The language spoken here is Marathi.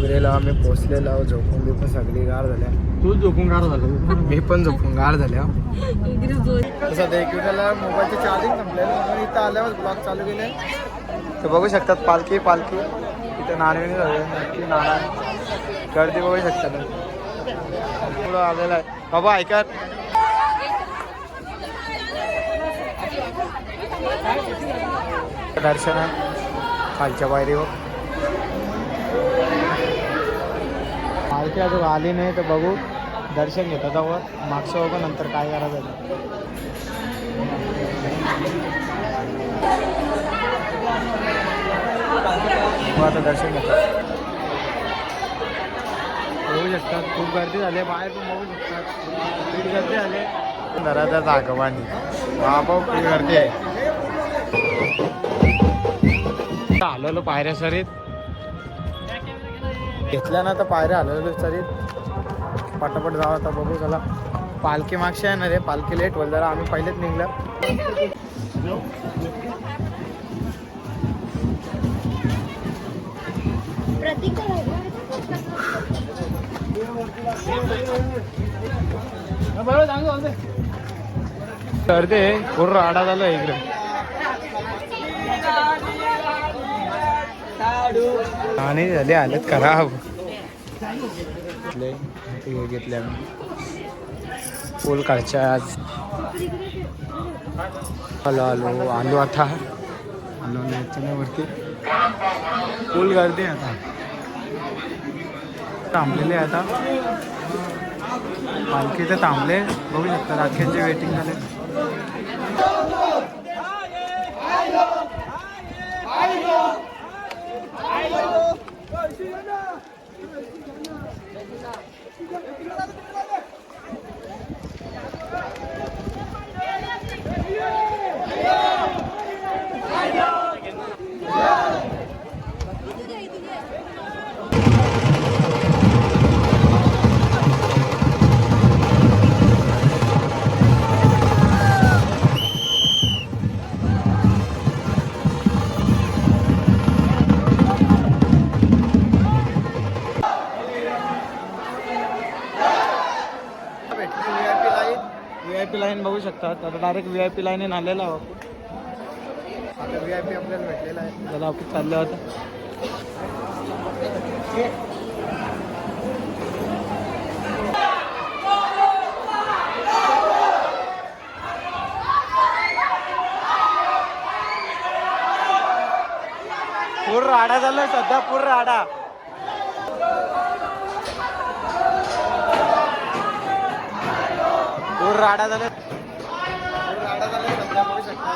वगैरे आम्ही पोचलेलो आहोत. झोपून बिपून सगळी गार झाल्या. तू झोपून गार झालो. मी पण झोपून गार झाल्या. तसं एकमेकाला मोबाईलची चार्जिंग संपलेलं म्हणून इथं आल्यावर ब्लॉग चालू केले. तर बघू शकतात पालखी पालखी इथं नाणवेणी झाले. नक्की नाणा गर्दी बघू शकतात. पुढं आलेला आहे बाबा ऐका. दर्शन खालच्या पायरीवर पालखी अजून आली नाही तर बघू दर्शन घेतात त्यावर मागचं बघू नंतर काय करायचं. आता दर्शन घेतात. बघू शकतात खूप गर्दी झाली बाहेर पण बघू शकतात. खूप गर्दी झाली घराच्या जागवानी बाबा खूप गर्दी आहे. आलेलो पायऱ्या सरीत घेतल्या ना तर पायऱ्या आलेलो सरीत पटापट जावं. आता बघू चला पालखी मागशी आहे ना रे. पालखी लेट होईल जरा. आम्ही पहिलेच निघलं. गर्दी पूर्ण आडा झाला इकडे. आणि झाले हालत खराब. घेतल्या पूल काढच्या आज आलो आलो आता आलो वरती. फुल गर्दी आता थांबलेले आता पालखी तर थांबले. बघू शकता राख्यांचे वेटिंग झाले. VIP लाईन बघू शकतात. आता डायरेक्ट VIP लाईन आलेला आहोत. आता VIP आपल्याला भेटलेला आहे. त्याला आपण चाललं होतं. पूर्ण आडा झालाय सध्या. पूर्ण आडा राडा झाले. राडा झाले सध्या बघू शकता.